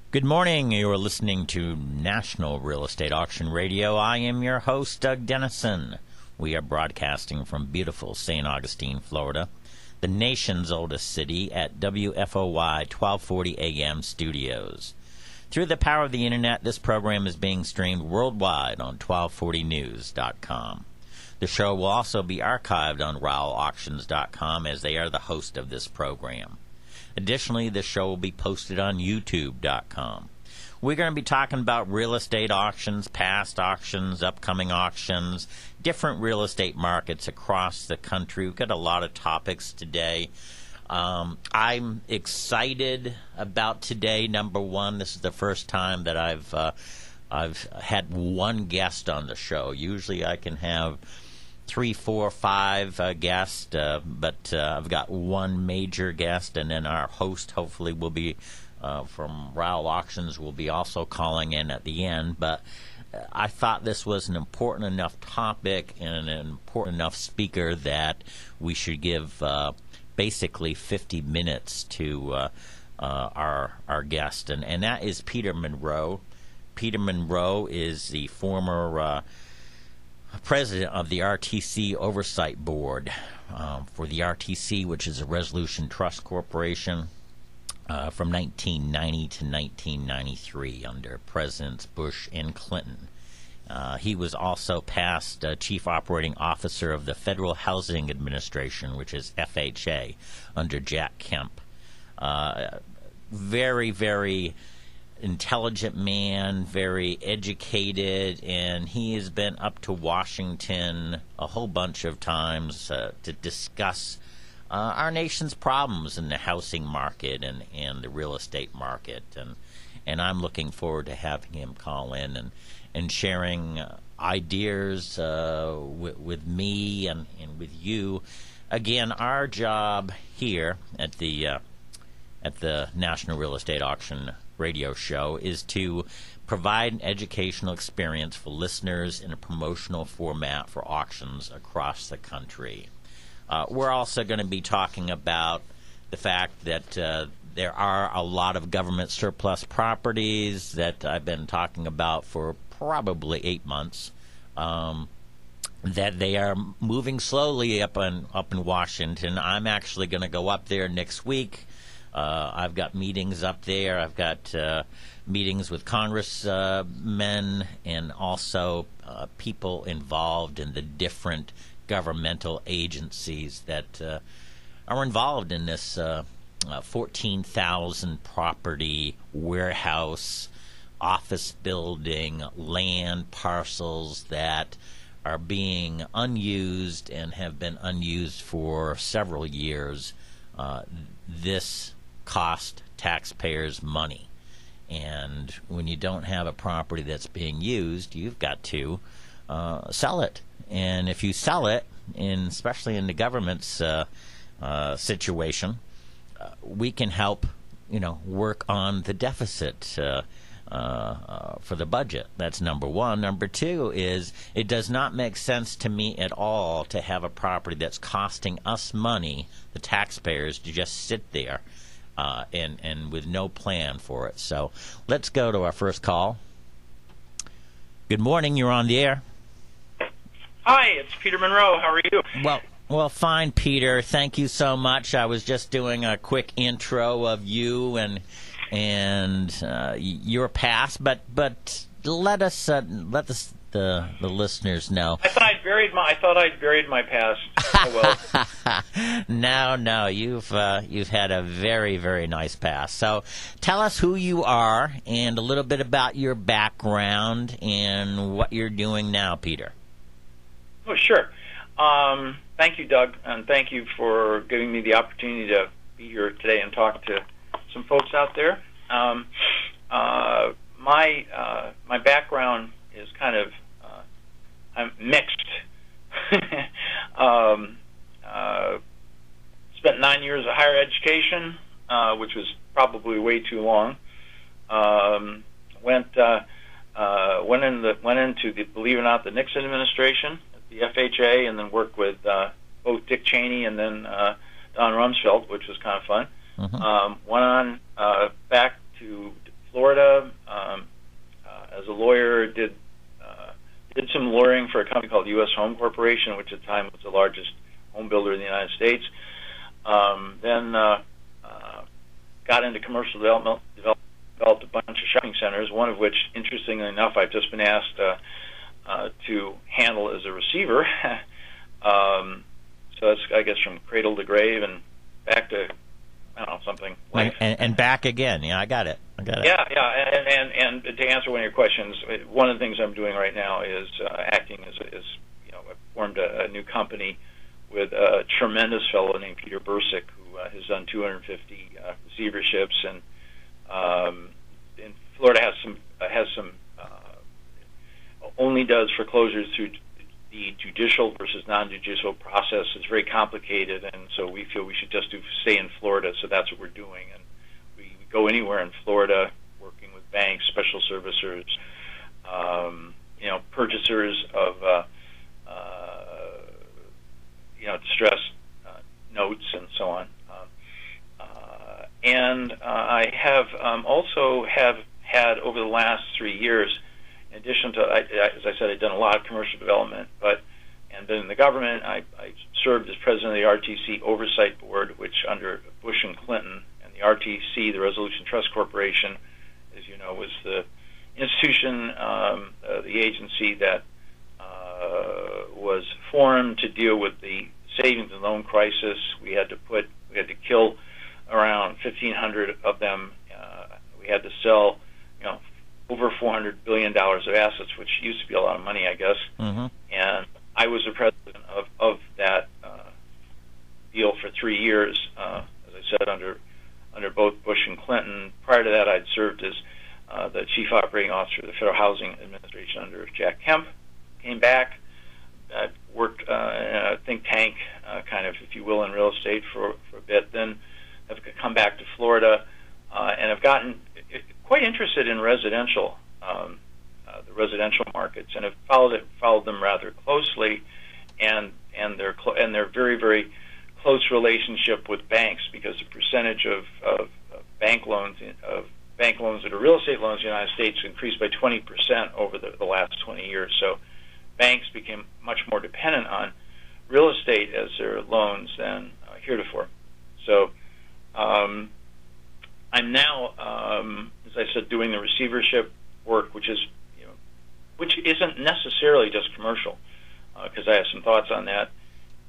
Good morning. You're listening to National Real Estate Auction Radio. I am your host, Doug Dennison. We are broadcasting from beautiful St. Augustine, Florida, the nation's oldest city, at WFOY 1240 AM studios. Through the power of the internet, this program is being streamed worldwide on 1240news.com. The show will also be archived on RowellAuctions.com, as they are the host of this program. Additionally, this show will be posted on YouTube.com. We're going to be talking about real estate auctions, past auctions, upcoming auctions, different real estate markets across the country. We've got a lot of topics today. I'm excited about today. Number one, this is the first time that I've had one guest on the show. Usually I can have 3, 4, 5 guests, but I've got one major guest, and then our host hopefully will be from Rowell Auctions will be also calling in at the end. But I thought this was an important enough topic and an important enough speaker that we should give basically 50 minutes to our guest, and that is Peter Monroe. Peter Monroe is the former president of the RTC Oversight Board for the RTC, which is a Resolution Trust Corporation, from 1990 to 1993 under Presidents Bush and Clinton. He was also past Chief Operating Officer of the Federal Housing Administration, which is FHA, under Jack Kemp. Very, very intelligent man, very educated, and he has been up to Washington a whole bunch of times to discuss our nation's problems in the housing market and the real estate market. And I'm looking forward to having him call in and sharing ideas with me and with you. Again, our job here at the National Real Estate Auction Radio show is to provide an educational experience for listeners in a promotional format for auctions across the country. We're also going to be talking about the fact that there are a lot of government surplus properties that I've been talking about for probably 8 months, that they are moving slowly up in Washington. I'm actually going to go up there next week. I've got meetings up there. I've got meetings with congressmen and also people involved in the different governmental agencies that are involved in this 14,000 property warehouse, office building, land parcels that are being unused and have been unused for several years. This cost taxpayers money, and when you don't have a property that's being used, you've got to sell it. And if you sell it, especially in the government's situation, we can help work on the deficit for the budget. That's number one. Number two is it does not make sense to me at all to have a property that's costing us money, the taxpayers, to just sit there and with no plan for it. So let's go to our first call. Good morning. You're on the air. Hi, it's Peter Monroe. How are you? Well, fine, Peter. Thank you so much. I was just doing a quick intro of you and your past, but let the listeners know. I thought I'd buried my past. Oh well. No, you've had a very, very nice past. So tell us who you are and a little bit about your background and what you're doing now, Peter. Oh, sure. Thank you, Doug, and thank you for giving me the opportunity to be here today and talk to some folks out there. My background is kind of I'm mixed. Spent 9 years of higher education, which was probably way too long. Went into the, believe it or not, the Nixon administration at the FHA, and then worked with both Dick Cheney and then Don Rumsfeld, which was kind of fun. Mm-hmm. Went on back to Florida did some lawyering for a company called U.S. Home Corporation, which at the time was the largest home builder in the United States. Then got into commercial development, developed a bunch of shopping centers, one of which, interestingly enough, I've just been asked to handle as a receiver. So that's, I guess, from cradle to grave and back to, I don't know, something like... And back again. Yeah, I got it. Yeah. And to answer one of your questions, one of the things I'm doing right now is acting as I've formed a new company with a tremendous fellow named Peter Bursick, who has done 250 receiverships, and in Florida has some only does foreclosures through the judicial versus non-judicial process. It's very complicated, and so we feel we should just stay in Florida. So that's what we're doing, and we go anywhere in Florida, working with banks, special servicers, purchasers of distressed notes and so on. And I have also have had over the last 3 years, in addition to, as I said, I've done a lot of commercial development, and been in the government. I served as president of the RTC Oversight Board, which under Bush and Clinton, and the RTC, the Resolution Trust Corporation, as you know, was the institution, the agency that was formed to deal with the savings and loan crisis. We had to kill around 1,500 of them. We had to sell, over $400 billion of assets, which used to be a lot of money, I guess. Mm-hmm. And I was the president of that deal for 3 years, as I said, under both Bush and Clinton. Prior to that, I'd served as the chief operating officer of the Federal Housing Administration under Jack Kemp. Came back, worked in a think tank, kind of, if you will, in real estate for a bit. Then have come back to Florida, and have gotten quite interested in residential, the residential markets, and have followed them rather closely, and their very, very close relationship with banks, because the percentage of bank loans that are real estate loans in the United States increased by 20% over the last 20 years. So banks became much more dependent on real estate as their loans than heretofore. So I'm now, as I said, doing the receivership work, which isn't necessarily just commercial, because I have some thoughts on that.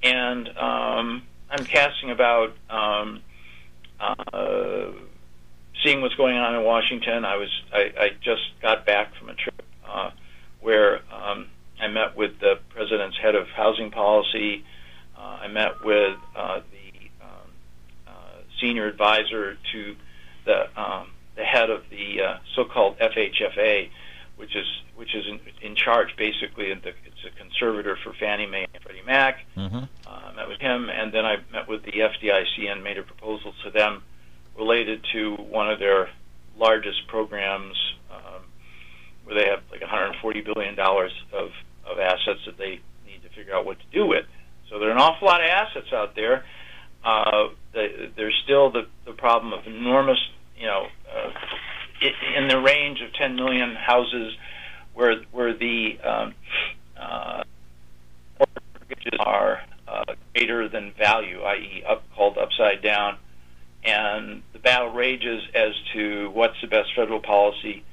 And I'm casting about seeing what's going on in Washington. I just got back from a trip where I met with the president's head of housing policy. I met with the senior advisor to the head of the so-called FHFA, which is in charge, basically. It's a conservator for Fannie Mae and Freddie Mac. Mm-hmm. I met with him, and then I met with the FDIC and made a proposal to them related to one of their largest programs, where they have like $140 billion of assets that they need to figure out what to do with. So there are an awful lot of assets out there. There's still the problem of enormous, in the range of 10 million houses where the mortgages are greater than value, i.e. called upside down, and the battle rages as to what's the best federal policy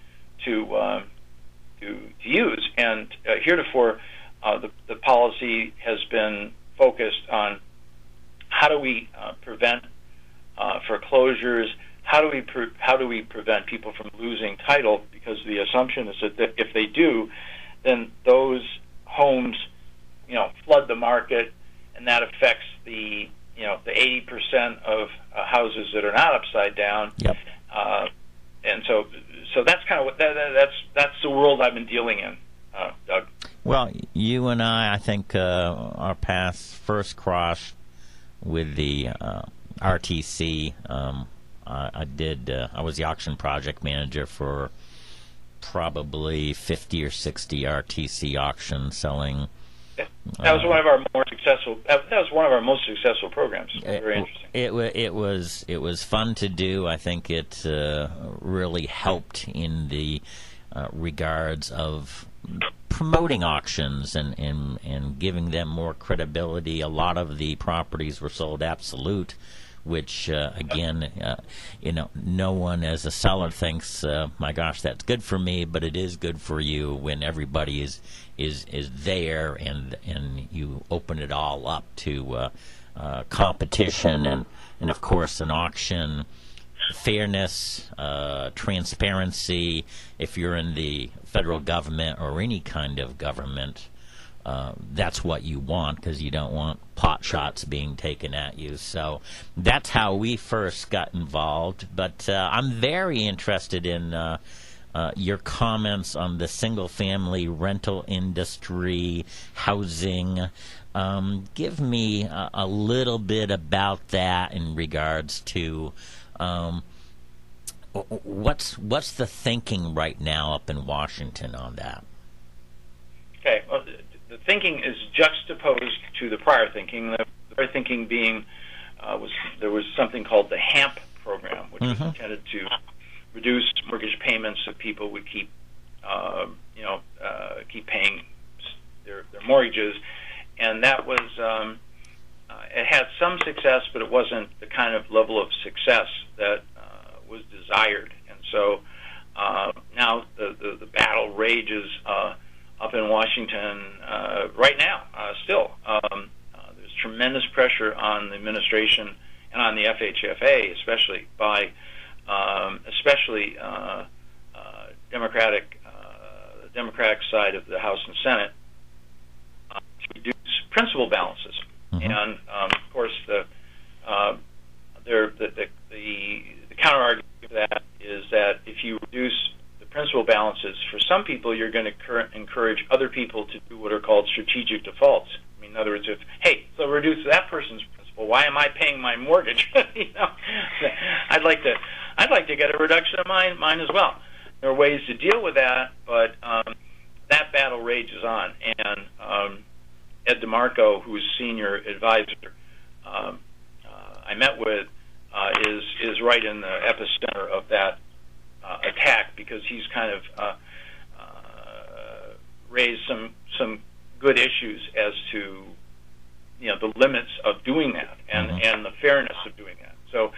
to use. And heretofore, the policy has been focused on how do we prevent foreclosures. How do we prevent people from losing title? Because the assumption is that if they do, then those homes, flood the market, and that affects the 80% of houses that are not upside down. Yep. And so that's kind of what that's the world I've been dealing in, Doug. Well, you and I think our paths first crossed with the RTC. I was the auction project manager for probably 50 or 60 RTC auctions, selling. That was one of our more successful. That was one of our most successful programs. Very interesting. It was fun to do. I think it really helped in the regards of promoting auctions and giving them more credibility. A lot of the properties were sold absolute, which again, no one as a seller thinks, my gosh, that's good for me, but it is good for you when everybody is there and you open it all up to competition and of course an auction. Fairness, transparency. If you're in the federal government or any kind of government, that's what you want, because you don't want pot shots being taken at you. So that's how we first got involved. But I'm very interested in your comments on the single-family rental industry, housing. Give me a little bit about that in regards to what's the thinking right now up in Washington on that? Okay, well, the thinking is juxtaposed to the prior thinking. The prior thinking being there was something called the HAMP program, which was intended to reduce mortgage payments so people would keep paying their mortgages, and that was it had some success, but it wasn't the kind of level of success that was desired. And so now the battle rages up in Washington right now. Still, there's tremendous pressure on the administration and on the FHFA, especially by the Democratic side of the House and Senate, to reduce principal balances. And of course, the counter-argument to that is that if you reduce the principal balances, for some people, you're going to encourage other people to do what are called strategic defaults. I mean, in other words, so reduce that person's principal, why am I paying my mortgage? I'd like to get a reduction of mine as well. There are ways to deal with that, but that battle rages on. And Ed DeMarco, who's senior advisor I met with, is right in the epicenter of that attack, because he's kind of raised some good issues as to the limits of doing that and the fairness of doing that. So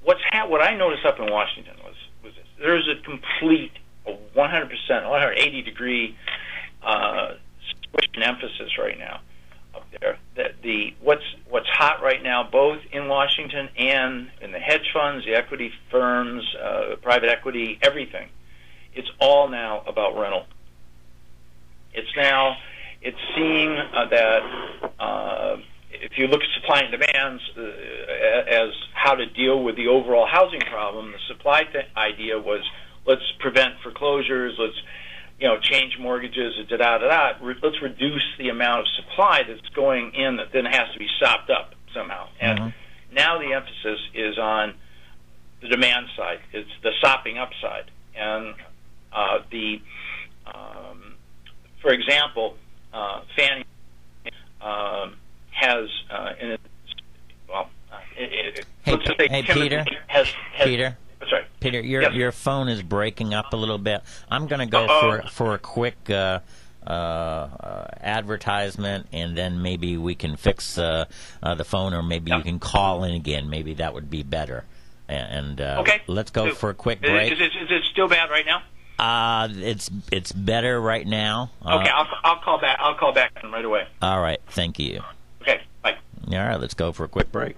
what I noticed up in Washington was this: there's a complete 100%, 180-degree switch in emphasis right now up there. That what's hot right now, both in Washington and in the hedge funds, the equity firms, private equity, everything. It's all now about rental. It's seeing that if you look at supply and demands as how to deal with the overall housing problem, the supply idea was, let's prevent foreclosures, let's change mortgages, let's reduce the amount of supply that's going in that then has to be sopped up somehow. And now the emphasis is on the demand side. It's the sopping up side. And for example, Fannie has Peter, your phone is breaking up a little bit. I'm going to go for a quick advertisement, and then maybe we can fix the phone, or maybe you can call in again. Maybe that would be better. And let's go for a quick break. Is it still bad right now? It's better right now. Okay, I'll call back. I'll call back right away. All right, thank you. Okay, bye. All right, let's go for a quick break.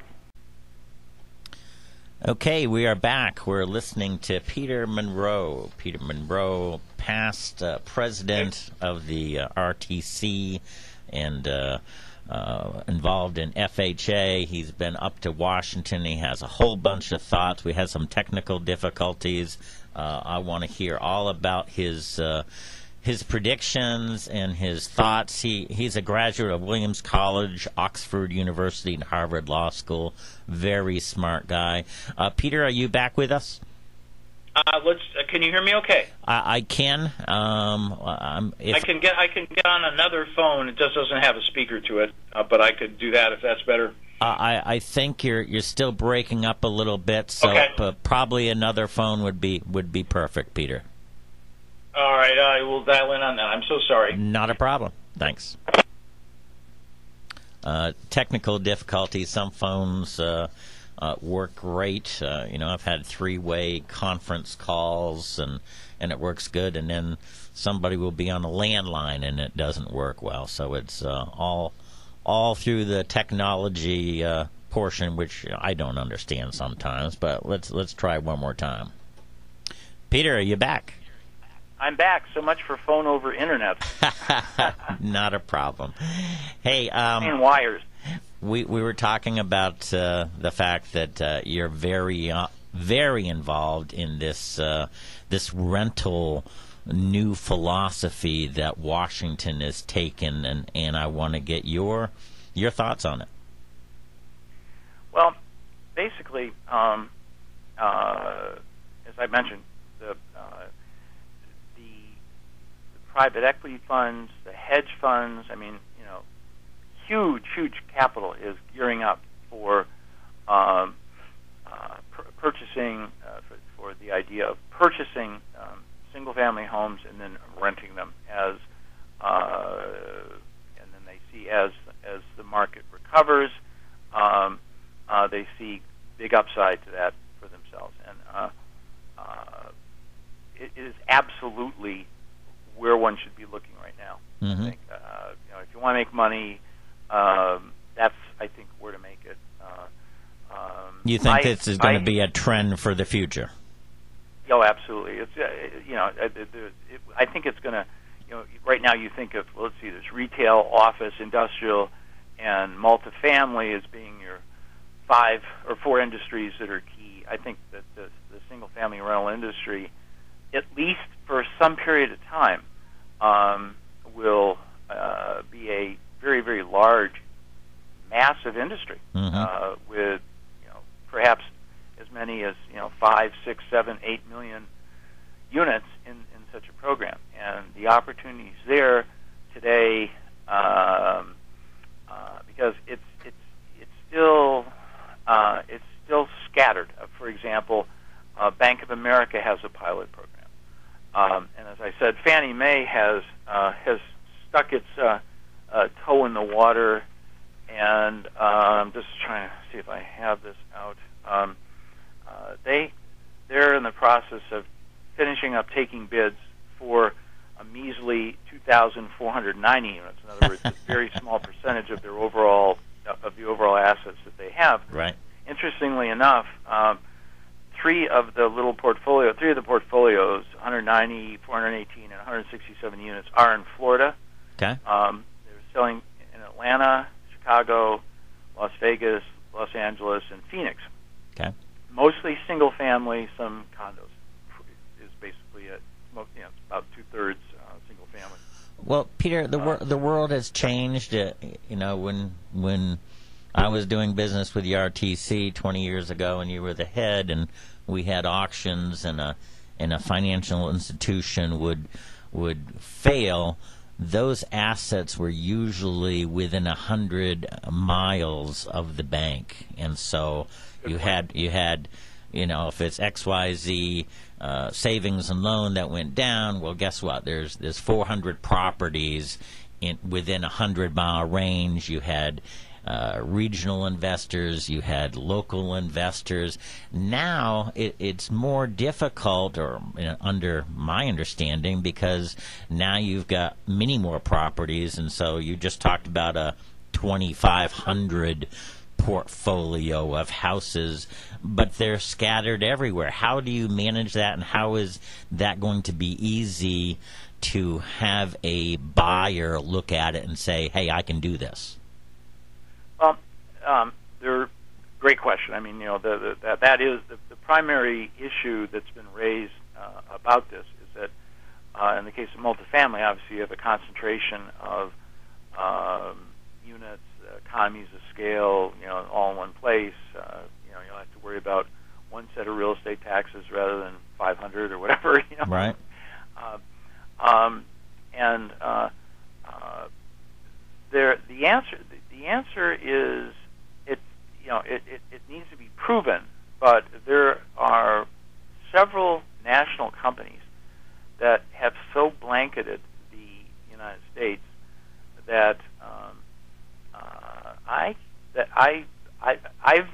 Okay, we are back. We're listening to Peter Monroe. Peter Monroe, past president of the RTC and involved in FHA. He's been up to Washington. He has a whole bunch of thoughts. We had some technical difficulties. I want to hear all about his predictions and his thoughts. He's a graduate of Williams College, Oxford University, and Harvard Law School. Very smart guy. Peter, are you back with us? Can you hear me okay? I can. I can get on another phone. It just doesn't have a speaker to it, but I could do that if that's better. I think you're still breaking up a little bit, so probably another phone would be perfect, Peter. All right, I will dial in on that. I'm so sorry. Not a problem. Thanks. Technical difficulties. Some phones work great. I've had three-way conference calls, and it works good. And then somebody will be on a landline, and it doesn't work well. So it's all through the technology portion, which I don't understand sometimes. But let's try one more time. Peter, are you back? I'm back. So much for phone over internet. Not a problem. Hey, and wires. We were talking about the fact that you're very very involved in this rental new philosophy that Washington has taken, and I want to get your thoughts on it. Well, basically, as I mentioned, the private equity funds, the hedge funds, huge capital is gearing up for purchasing, for the idea of purchasing single-family homes and then renting them and then they see as the market recovers, they see big upside to that for themselves. And it is absolutely where one should be looking right now. Mm-hmm. I think, if you want to make money, that's, I think, where to make it. You think this is going to be a trend for the future? Oh, absolutely. It's I think it's going to. Right now you think of, let's see, there's retail, office, industrial, and multifamily as being your 5 or 4 industries that are key. I think that the single-family rental industry, at least for some period of time, will be a very, very large, massive industry, with perhaps as many as 5, 6, 7, 8 million units in such a program, and the opportunities there today, because it's still scattered. For example, Bank of America has a pilot program, and as I said, Fannie Mae has stuck its toe in the water, and I'm just trying to see if I have this out. They're in the process of finishing up taking bids for a measly 2,490 units. In other words, a very small percentage of their overall assets that they have. Right. Interestingly enough, three of the portfolios, 190, 418, and 167 units, are in Florida. Okay. They're selling in Atlanta, Chicago, Las Vegas, Los Angeles, and Phoenix. Okay. Mostly single family, some condos is basically it. It's about 2/3 single family. Well, Peter, the world has changed. When I was doing business with the RTC 20 years ago, and you were the head, and we had auctions, and a financial institution would fail, those assets were usually within 100 miles of the bank, and so you had if it's XYZ savings and loan that went down, well, guess what? There's 400 properties within 100-mile range. You had regional investors, you had local investors. Now it's more difficult, or under my understanding, because now you've got many more properties, and so you just talked about a 2,500 portfolio of houses, but they're scattered everywhere. How do you manage that, and how is that going to be easy to have a buyer look at it and say, hey, I can do this? Well, great question. I mean, that is the primary issue that's been raised about this, is that in the case of multifamily, obviously you have a concentration of units, economies of scale, all in one place. You'll have to worry about one set of real estate taxes rather than 500 or whatever. Right. The answer is it needs to be proven, but there are several national companies that have blanketed the United States that I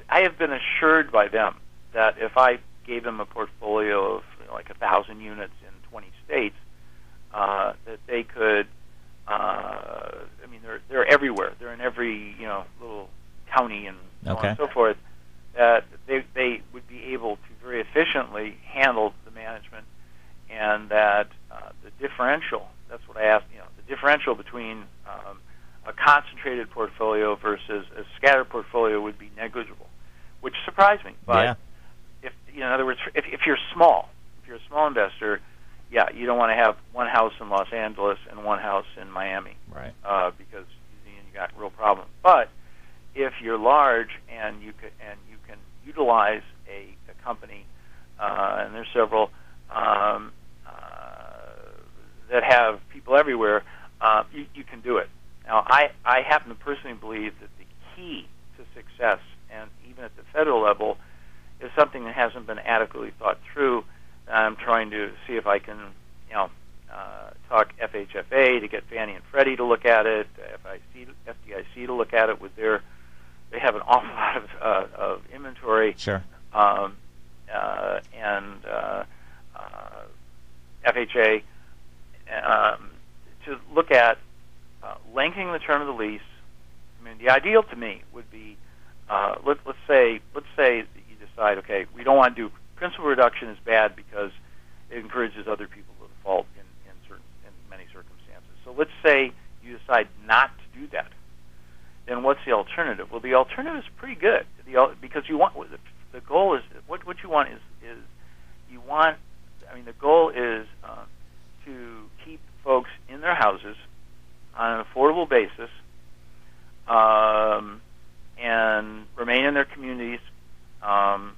have been assured by them that if I gave them a portfolio of like 1,000 units in 20 states, that they could. I mean, they're everywhere. They're in every little county and so on and so forth. That they would be able to very efficiently handle the management, and that the differential. That's what I asked. The differential between a concentrated portfolio versus a scattered portfolio would be negligible, which surprised me. But if in other words, if you're small, if you're a small investor, you don't want to have one house in Los Angeles and one house in Miami, right? Because you got real problems. But if you're large and you can utilize a company, and there's several that have people everywhere, you can do it. Now, I happen to personally believe that the key to success, and even at the federal level, is something that hasn't been adequately thought through. I'm trying to see if I can, talk FHFA to get Fannie and Freddie to look at it, FDIC to look at it with they have an awful lot of inventory. Sure. And FHA to look at lengthening the term of the lease. I mean, the ideal to me would be let's say that you decide, okay, we don't want to do principal reduction is bad because it encourages other people to default in many circumstances. So let's say you decide not to do that. Then what's the alternative? Well, the alternative is pretty good because you want the goal is what you want is you want. I mean, the goal is to keep folks in their houses on an affordable basis and remain in their communities and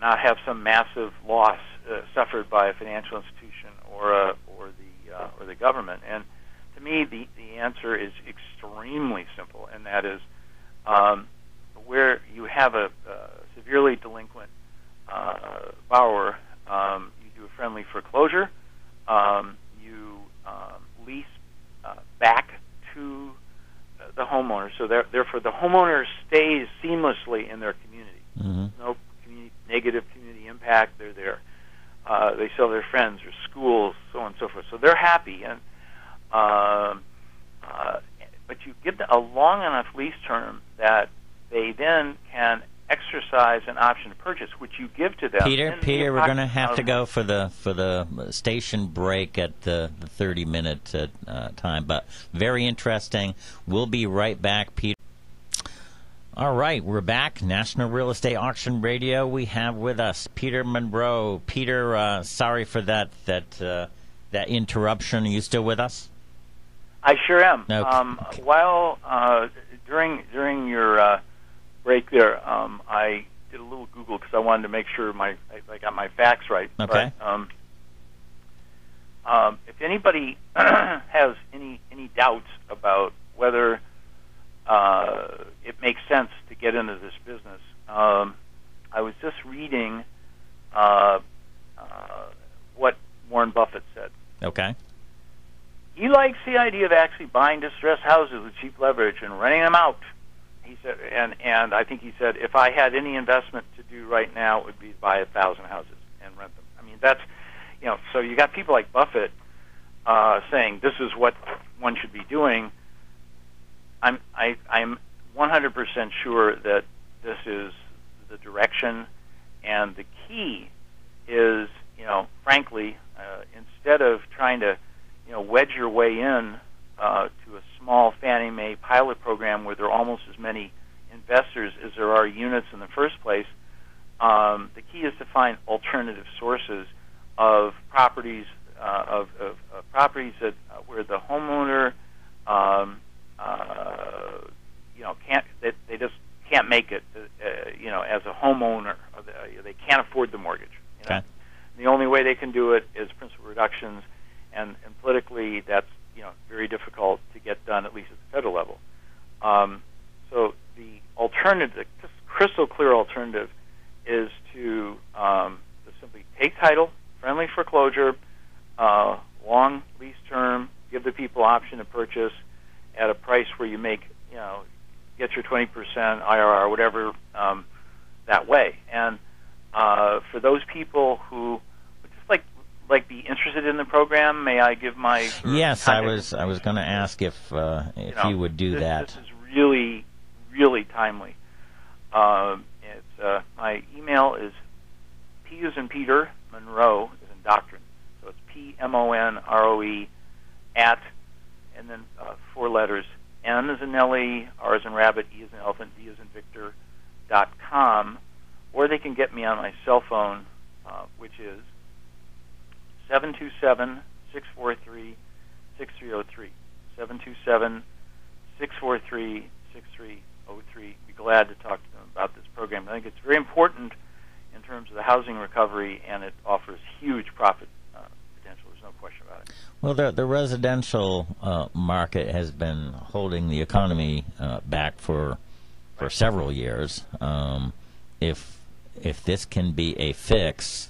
not have some massive loss suffered by a financial institution or the government. And to me, the answer is extremely simple, and that is where you have a severely delinquent borrower, you do a friendly foreclosure, you lease back to the homeowner, so therefore the homeowner stays seamlessly in their community. Mm-hmm. No negative community impact. They're there. They sell their friends or schools, so on and so forth. So they're happy, and but you give them a long enough lease term that they then can exercise an option to purchase, which you give to them. Peter, we're going to have to go for the station break at the 30-minute time, but very interesting. We'll be right back, Peter. All right, we're back. National Real Estate Auction Radio. We have with us Peter Monroe. Peter, sorry for that interruption. Are you still with us? I sure am. Okay. While during your break there, I did a little Google because I wanted to make sure I got my facts right. Okay. But, if anybody has any doubts about whether it makes sense to get into this business, I was just reading what Warren Buffett said. Okay. He likes the idea of actually buying distressed houses with cheap leverage and renting them out. He said, and I think he said, if I had any investment to do right now, it would be to buy 1,000 houses and rent them. I mean, that's, so you got people like Buffett saying this is what one should be doing. I'm 100% sure that this is the direction, and the key is, frankly, instead of trying to, wedge your way in to a small Fannie Mae pilot program where there are almost as many investors as there are units in the first place, the key is to find alternative sources of properties properties that where the homeowner they just can't make it as a homeowner. They can't afford the mortgage. Okay. The only way they can do it is principal reductions, and politically that's very difficult to get done, at least at the federal level. So the alternative, the crystal clear alternative, is to simply take title, friendly foreclosure, long lease term, give the people option to purchase at a price where you make, get your 20% IRR, whatever, that way. And for those people who would just like be interested in the program, may I give my Yes, I was going to ask if you would do that. This is really, really timely. It's my email is P as in Peter, Monroe as in doctrine. So it's PMONROE @ and then 4 letters, N as in Nellie, R as in Rabbit, E as in Elephant, D as in Victor, .com, or they can get me on my cell phone, which is 727-643-6303. 727-643-6303. Be glad to talk to them about this program. I think it's very important in terms of the housing recovery, and it offers huge profit potential. There's no question about it. Well, the residential market has been holding the economy back for several years. If this can be a fix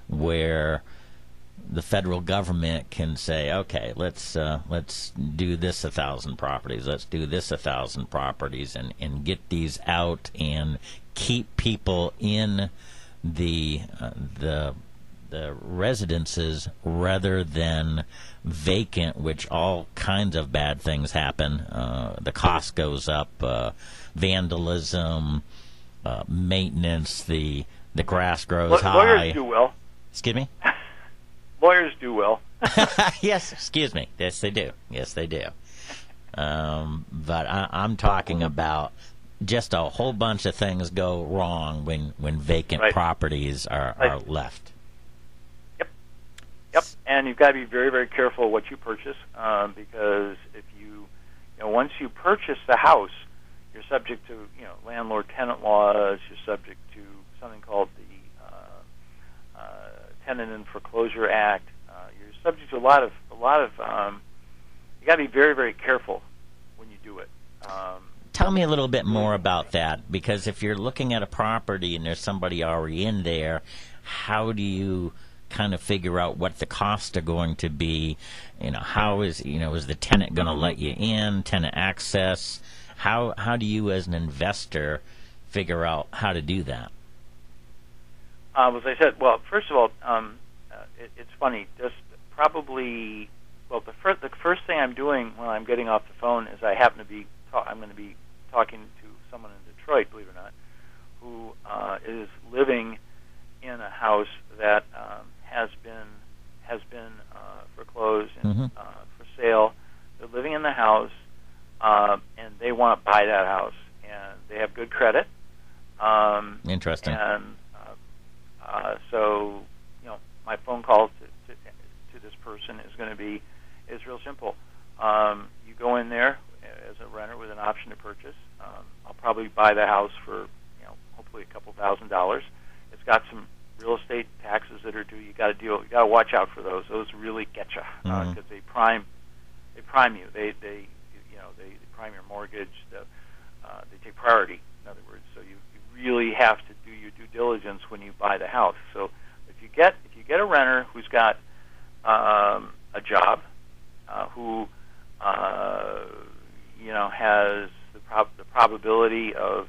where the federal government can say, okay, let's do this 1,000 properties, let's do this 1,000 properties, and get these out and keep people in the residences rather than vacant, which all kinds of bad things happen. The cost goes up, vandalism, maintenance, the grass grows high. Lawyers do well. Excuse me? Lawyers do well. Yes, excuse me. Yes, they do. Yes, they do. But I'm talking about just a whole bunch of things go wrong when vacant properties are left. Yep. And you've got to be very, very careful what you purchase, because if once you purchase the house, you're subject to landlord-tenant laws. You're subject to something called the Tenant and Foreclosure Act. You're subject to a lot of. You got to be very, very careful when you do it. Tell me a little bit more about that, because if you're looking at a property and there's somebody already in there, how do you kind of figure out what the costs are going to be? How is the tenant going to let you in? Tenant access. How do you, as an investor, figure out how to do that? As I said, well, first of all, it's funny. Just probably, the first thing I'm doing when I'm getting off the phone is I'm going to be talking to someone in Detroit, believe it or not, who is living in a house that has been foreclosed and for sale. They're living in the house, and they want to buy that house, and they have good credit. Interesting. And so, my phone call to this person is real simple. You go in there as a renter with an option to purchase. I'll probably buy the house for, hopefully a couple $1,000s. It's got some real estate taxes that are due. You got to watch out for those. Those really get you because they prime you. They prime your mortgage. They take priority, in other words. So you really have to do your due diligence when you buy the house. So if you get a renter who's got a job, who has the probability of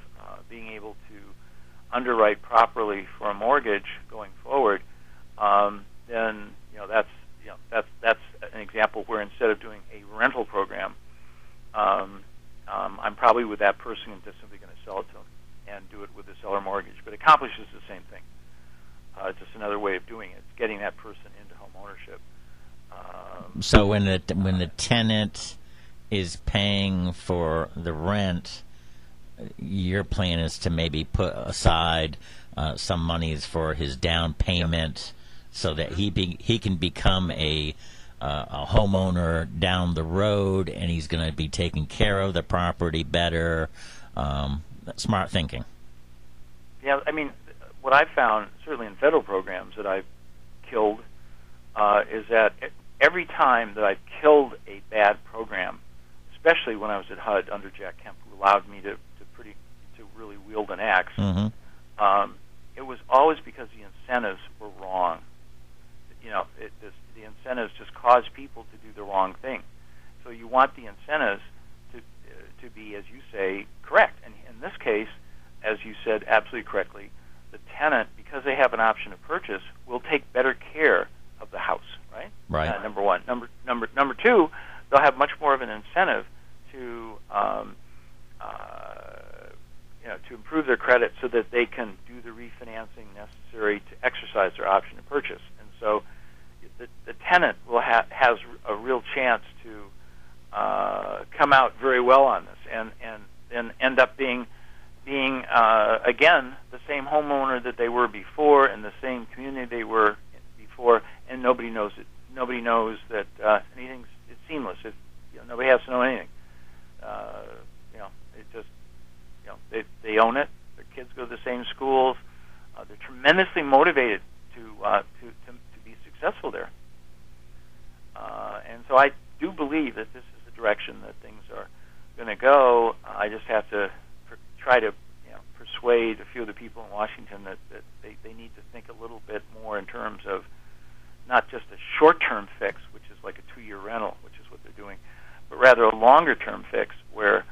being able to underwrite properly for a mortgage going forward, then that's an example where instead of doing a rental program, I'm probably with that person and just simply going to sell it to them and do it with a seller mortgage. But it accomplishes the same thing. It's just another way of doing it. It's getting that person into home ownership. So when the tenant is paying for the rent, your plan is to maybe put aside some monies for his down payment, so that he can become a homeowner down the road, and he's going to be taking care of the property better. Smart thinking. Yeah, I mean, what I've found, certainly in federal programs that I've killed, is that every time that I've killed a bad program, especially when I was at HUD under Jack Kemp, who allowed me to really wield an axe, it was always because the incentives were wrong. The the incentives just cause people to do the wrong thing. So you want the incentives to be, as you say, correct. And in this case, as you said absolutely correctly, the tenant, because they have an option to purchase, will take better care of the house, right? Right. Number one. Number two, they'll have much more of an incentive to to improve their credit so that they can do the refinancing necessary to exercise their option to purchase. And so the tenant has a real chance to come out very well on this and end up being again the same homeowner that they were before in the same community they were before, and nobody knows it. Nobody knows that it's seamless. Nobody has to know anything. It just they own it. Their kids go to the same schools. They're tremendously motivated to be successful there. And so I do believe that this is the direction that things are going to go. I just have to try to persuade a few of the people in Washington that they need to think a little bit more in terms of not just a short-term fix, which is like a 2-year rental, which is what they're doing, but rather a longer-term fix where,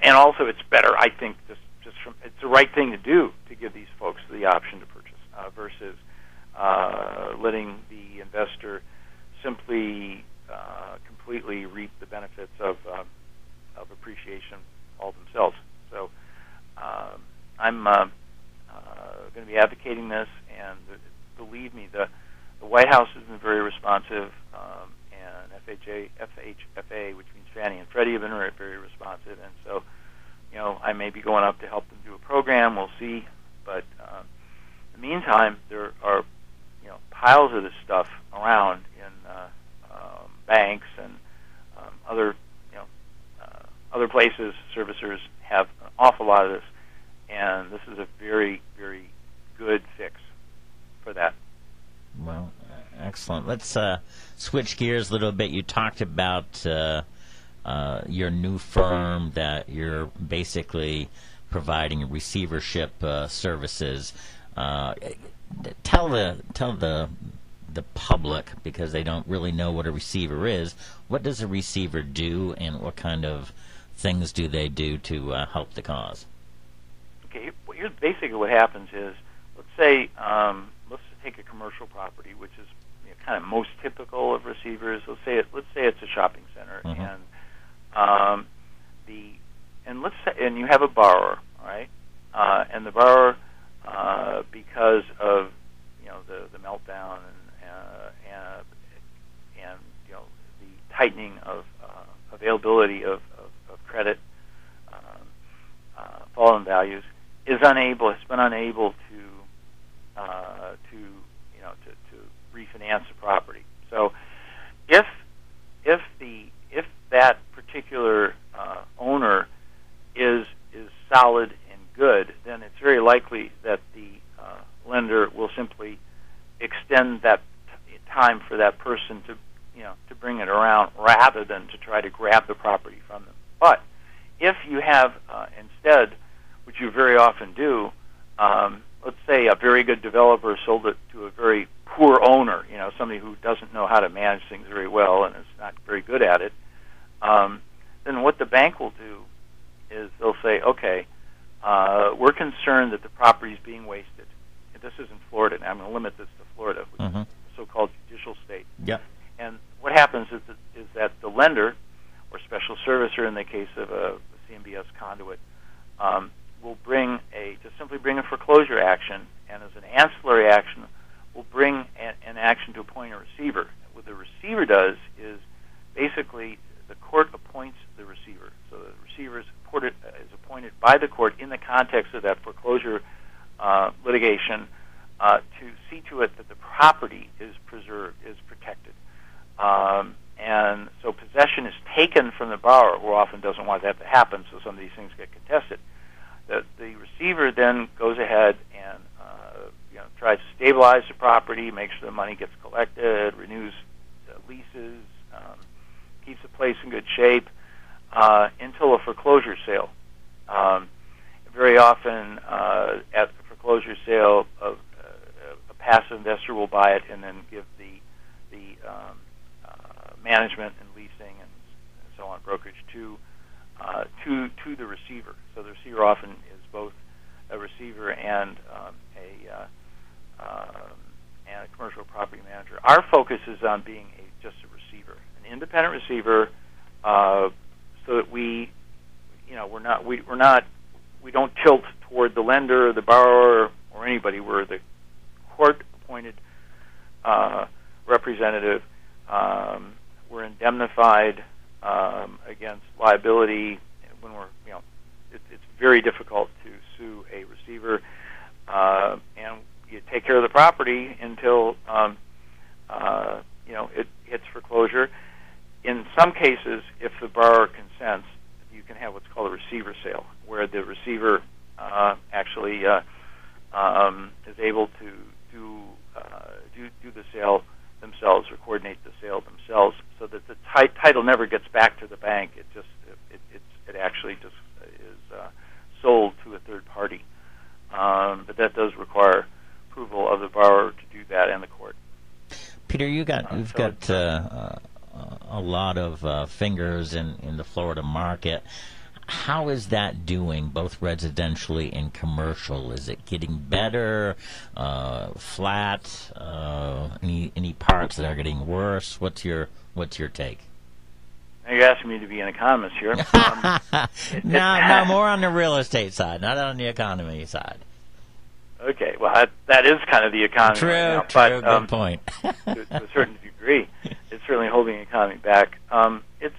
and also it's better, I think, just from it's the right thing to do to give these folks the option to purchase versus letting the investor simply completely reap the benefits of appreciation all themselves. So I'm going to be advocating this, and believe me, the White House has been very responsive, and FHFA, which means Fannie and Freddie, have been very, very responsive. And so, I may be going up to help them do a program. We'll see. But in the meantime, there are piles of this stuff around in banks and other places. Servicers have an awful lot of this, and this is a very, very good fix for that. Well, excellent. Let's switch gears a little bit. You talked about your new firm that you're basically providing receivership services. Tell the public, because they don't really know what a receiver is, what does a receiver do, and what kind of things do they do to help the cause? Okay, here's basically what happens is, let's say, let's take a commercial property, which is kind of most typical of receivers. Let's say it's a shopping center, Mm-hmm. and you have a borrower, all right, and the borrower, because of the meltdown and the tightening of availability of credit, fallen values, has been unable to refinance the property. So if that particular owner is solid and good, then it's very likely that the lender will simply extend that time for that person to bring it around, rather than to try to grab the property from them. But if you have instead, which you very often do, let's say a very good developer sold it to a very poor owner, somebody who doesn't know how to manage things very well and is not very good at it, then what the bank will do is they'll say, okay, we're concerned that the property is being wasted. And this is in Florida, and I'm going to limit this to Florida, which is the so-called judicial state. Yep. And what happens is that the lender, or special servicer in the case of a CMBS conduit, will simply bring a foreclosure action, and as an ancillary action, will bring an action to appoint a receiver. What the receiver does is basically the court appoints the receiver. So the receiver is appointed by the court in the context of that foreclosure litigation to see to it that the property is preserved, is protected. And so possession is taken from the borrower, who often doesn't want that to happen, so some of these things get contested. The receiver then goes ahead and tries to stabilize the property, make sure the money gets collected, renews the leases, keeps the place in good shape until a foreclosure sale. Very often at the foreclosure sale, a passive investor investor will buy it and then give the management and leasing and so on, brokerage to the receiver. So the receiver often is both a receiver and a commercial property manager. Our focus is on being just a receiver, an independent receiver, so that we don't tilt toward the lender or the borrower or anybody. We're the court-appointed representative. We're indemnified against liability when it's very difficult to sue a receiver, and you take care of the property until it hits foreclosure. In some cases, if the borrower consents, you can have what's called a receiver sale, where the receiver actually is able to do the sale themselves or coordinate the sale themselves, so that the title never gets back to the bank. It actually just is sold to a third party. But that does require approval of the borrower to do that and the court. Peter, you've got a lot of fingers in the Florida market. How is that doing, both residentially and commercial? Is it getting better, flat? Any parts that are getting worse? What's your take? Now you're asking me to be an economist here. No, more on the real estate side, not on the economy side. Okay, well, that is kind of the economy. True, right true, now, good point. to a certain degree, it's certainly holding the economy back. It's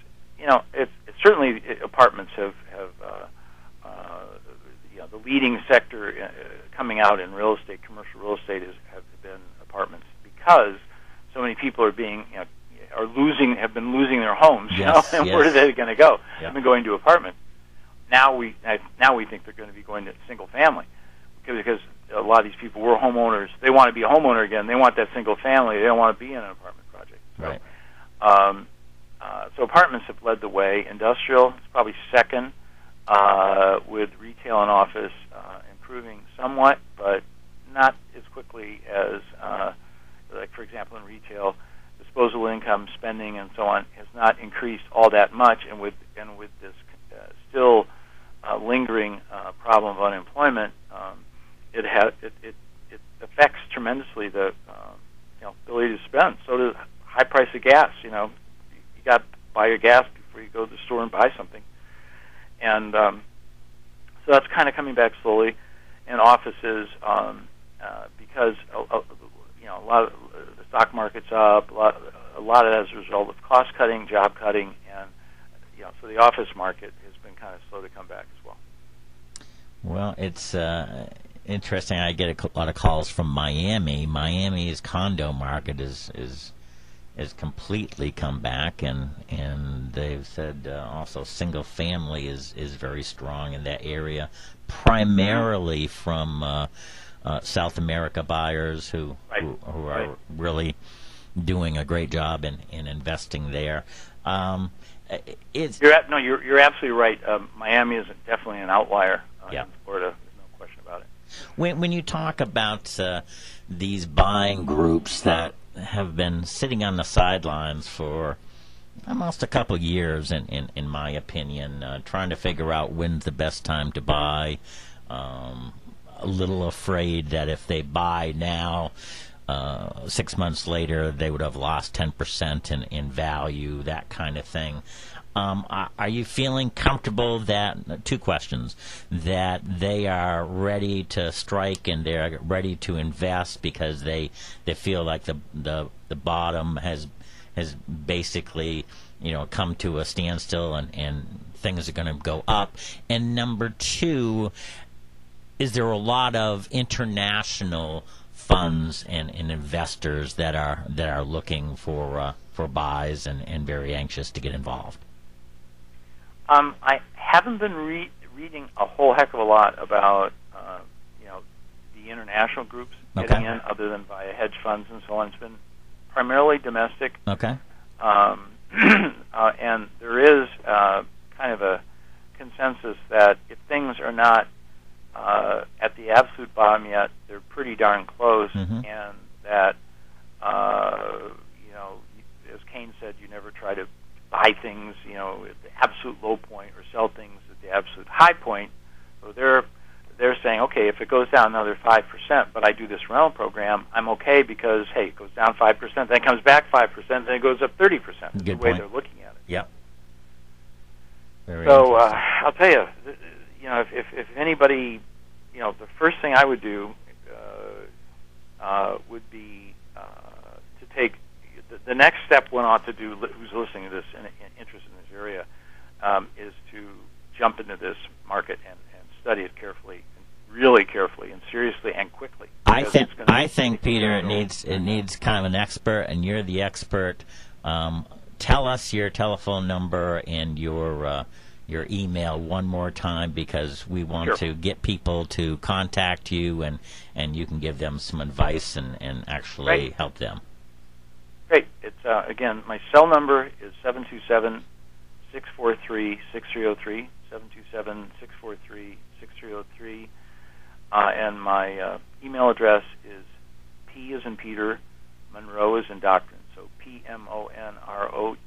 certainly apartments have the leading sector coming out in real estate, commercial real estate, have been apartments, because so many people have been losing their homes. Yes, and yes. Where are they going to go? Yeah. They've been going to apartments. Now we think they're going to be going to single family, because a lot of these people were homeowners. They want to be a homeowner again. They want that single family. They don't want to be in an apartment project. So, right. So apartments have led the way. Industrial is probably second, with retail and office improving somewhat, but not as quickly as, like for example, in retail, disposable income, spending, and so on has not increased all that much, and with this still lingering problem of unemployment, it affects tremendously the ability to spend. So does high price of gas. You got to buy your gas before you go to the store and buy something, and so that's kind of coming back slowly. And offices, because a lot of the stock market's up, a lot of that as a result of cost cutting, job cutting, and so the office market has been kind of slow to come back as well. Well, it's interesting. I get a lot of calls from Miami. Miami's condo market is completely come back, and they've said also single family is very strong in that area, primarily from South America buyers who are really doing a great job in investing there. You're absolutely right. Miami is definitely an outlier in Florida. There's no question about it. When you talk about these buying groups that have been sitting on the sidelines for almost a couple years, in my opinion, trying to figure out when's the best time to buy, a little afraid that if they buy now, 6 months later they would have lost 10% in value, that kind of thing. Are you feeling comfortable that, two questions, that they are ready to strike and they're ready to invest because they feel like the bottom has basically come to a standstill and things are going to go up? And number two, is there a lot of international funds and investors that are looking for buys and very anxious to get involved? I haven't been reading a whole heck of a lot about the international groups getting in, other than via hedge funds and so on. It's been primarily domestic. Okay. And there is kind of a consensus that if things are not at the absolute bottom yet, they're pretty darn close, Mm-hmm. and that, as Keynes said, you never try to buy things, at the absolute low point or sell things at the absolute high point. So they're saying, okay, if it goes down another 5%, but I do this rental program, I'm okay because, hey, it goes down 5%, then it comes back 5%, then it goes up 30%. That's the way they're looking at it. Yep. Very so I'll tell you, if anybody, the first thing I would do would be to take the next step. One ought to do, who's listening to this and interested in this area, is to jump into this market and study it carefully, really carefully, and seriously, and quickly. I think, Peter, it needs kind of an expert, and you're the expert. Tell us your telephone number and your email one more time, because we want to get people to contact you, and you can give them some advice and actually help them. Great. It's again, my cell number is 727-643-6303, 727-643-6303, and my email address is P as in Peter, Monroe as in Doctrine, so PMONROE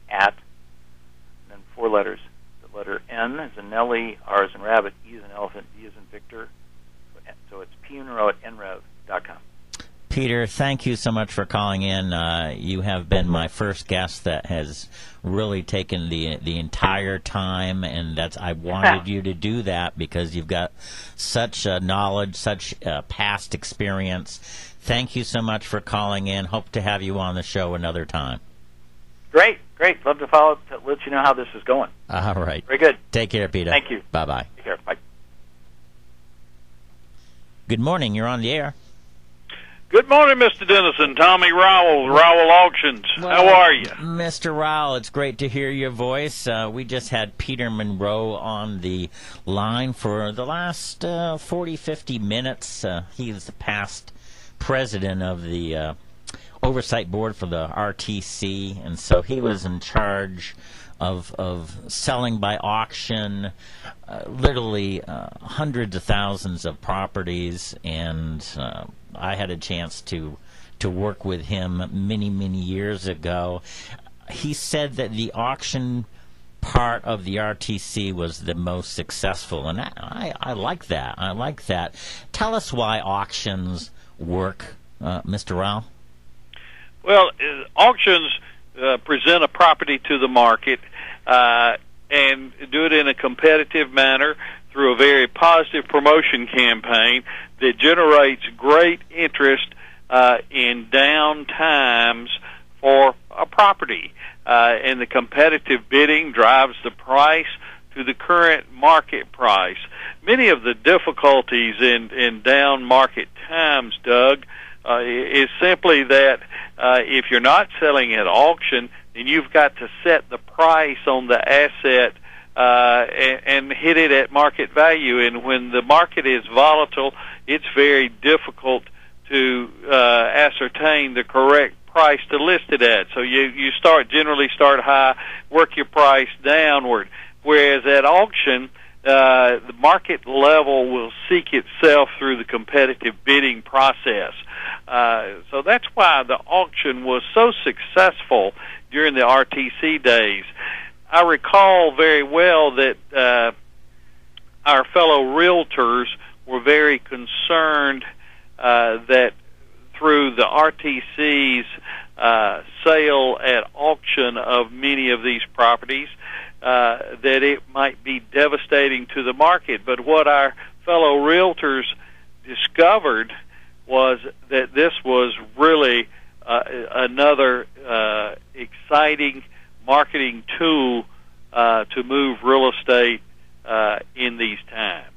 at, and then 4 letters. The letter N as in Nellie, R as in Rabbit, E as in Elephant, D as in Victor. So it's pmonroe@nrev.com. Peter, thank you so much for calling in. You have been my first guest that has really taken the entire time, and I wanted you to do that because you've got such knowledge, such past experience. Thank you so much for calling in. Hope to have you on the show another time. Great. Love to follow up to let you know how this is going. All right. Very good. Take care, Peter. Thank you. Bye-bye. Take care. Bye. Good morning. You're on the air. Good morning, Mr. Dennison. Tommy Rowell, Rowell Auctions. How are you? Mr. Rowell, it's great to hear your voice. We just had Peter Monroe on the line for the last 40, 50 minutes. He is the past president of the Oversight Board for the RTC, and so he was in charge of selling by auction literally hundreds of thousands of properties, and I had a chance to work with him many years ago. He said that the auction part of the RTC was the most successful, and I like that. I like that. Tell us why auctions work, Mr. Rowell. Well, auctions present a property to the market and do it in a competitive manner through a very positive promotion campaign that generates great interest in down times for a property. And the competitive bidding drives the price to the current market price. Many of the difficulties in down market times, Doug, is simply that if you're not selling at auction, then you've got to set the price on the asset and hit it at market value. And when the market is volatile, it's very difficult to ascertain the correct price to list it at. So you generally start high, work your price downward. Whereas at auction, the market level will seek itself through the competitive bidding process. So that's why the auction was so successful during the RTC days. I recall very well that our fellow realtors were very concerned that through the RTC's sale at auction of many of these properties, that it might be devastating to the market. But what our fellow realtors discovered was that this was really another exciting marketing tool to move real estate in these times.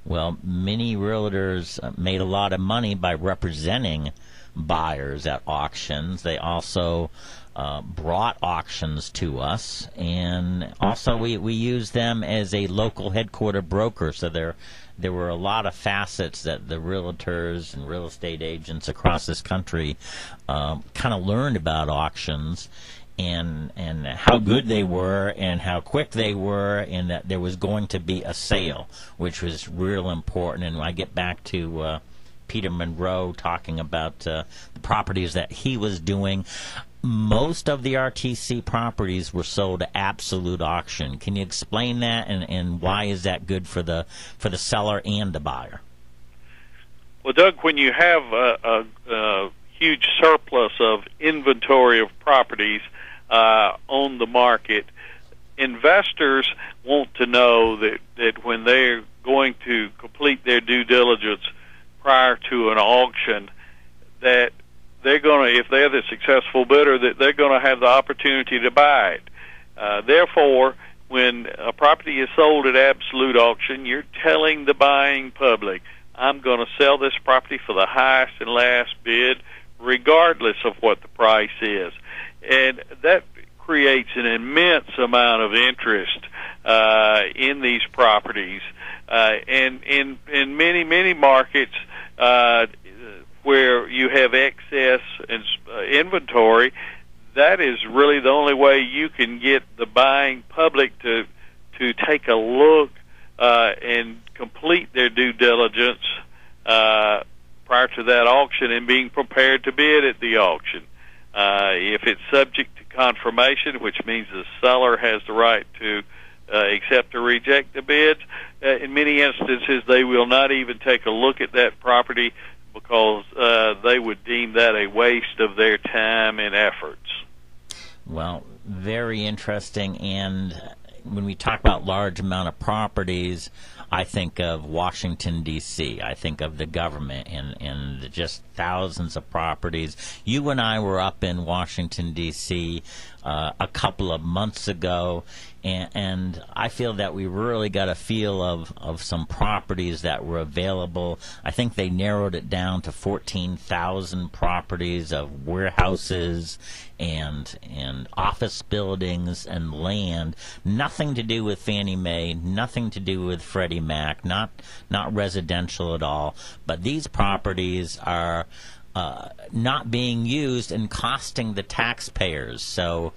Well, many realtors made a lot of money by representing buyers at auctions. They also brought auctions to us, and also we used them as a local headquarter broker. So there were a lot of facets that the realtors and real estate agents across this country kind of learned about auctions, and how good they were and how quick they were, and that there was going to be a sale, which was real important. And I get back to Peter Monroe talking about the properties that he was doing. Most of the RTC properties were sold at absolute auction. Can you explain that, and why is that good for the seller and the buyer? Well, Doug, when you have a huge surplus of inventory of properties on the market, investors want to know that when they're going to complete their due diligence prior to an auction, that they're going to, if they're the successful bidder, that they're going to have the opportunity to buy it. Therefore, when a property is sold at absolute auction, you're telling the buying public, I'm going to sell this property for the highest and last bid, regardless of what the price is. And that creates an immense amount of interest in these properties. And in many markets, where you have excess inventory, that is really the only way you can get the buying public to take a look and complete their due diligence prior to that auction and being prepared to bid at the auction. If it's subject to confirmation, which means the seller has the right to accept or reject the bids, in many instances they will not even take a look at that property because they would deem that a waste of their time and efforts. Well, very interesting. And when we talk about large amount of properties, I think of Washington, D.C. I think of the government and just thousands of properties. You and I were up in Washington, D.C. A couple of months ago, and I feel that we really got a feel of some properties that were available. I think they narrowed it down to 14,000 properties of warehouses and office buildings and land. Nothing to do with Fannie Mae, nothing to do with Freddie Mac, not residential at all. But these properties are not being used and costing the taxpayers. So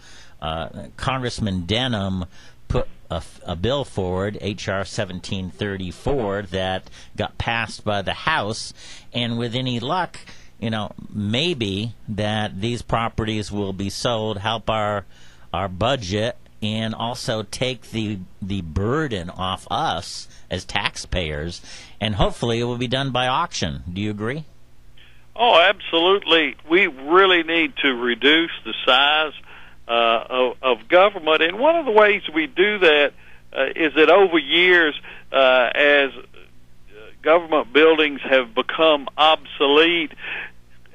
Congressman Denham put a bill forward, H.R. 1734, that got passed by the House, and with any luck, maybe that these properties will be sold, help our budget, and also take the burden off us as taxpayers, and hopefully it will be done by auction. Do you agree? Oh, absolutely. We really need to reduce the size of government, and one of the ways we do that is that over years, as government buildings have become obsolete,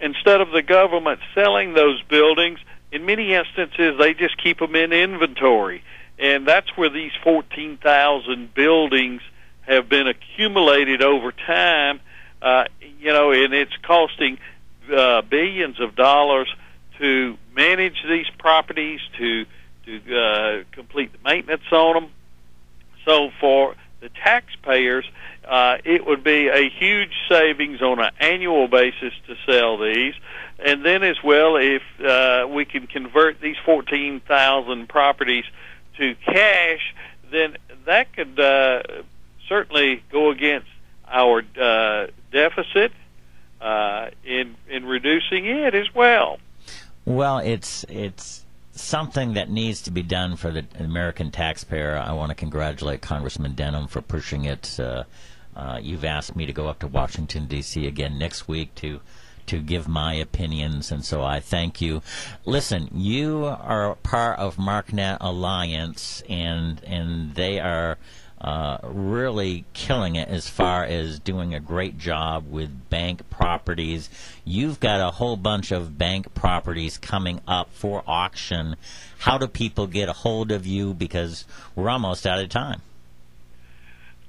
instead of the government selling those buildings, in many instances they just keep them in inventory, and that's where these 14,000 buildings have been accumulated over time. And it's costing billions of dollars to manage these properties, to complete the maintenance on them. So for the taxpayers, it would be a huge savings on an annual basis to sell these. And then as well, if we can convert these 14,000 properties to cash, then that could certainly go against our deficit in reducing it as well. Well, it's something that needs to be done for the American taxpayer. I want to congratulate Congressman Denham for pushing it. You've asked me to go up to Washington, D.C. again next week to give my opinions, and so I thank you. Listen, you are part of MarkNet Alliance, and they are really killing it as far as doing a great job with bank properties. You've got a whole bunch of bank properties coming up for auction. How do people get a hold of you? Because we're almost out of time.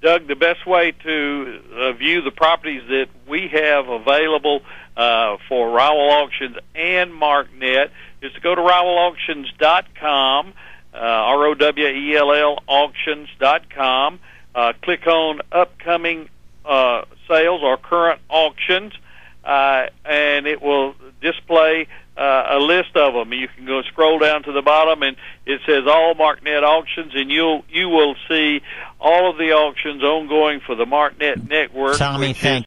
Doug, the best way to view the properties that we have available for Rowell Auctions and MarkNet is to go to RowellAuctions.com, ROWELL auctions.com, click on upcoming sales or current auctions, and it will display a list of them. You can go scroll down to the bottom, and it says all MarkNet auctions, and you will see all of the auctions ongoing for the MarkNet network. Tommy, thank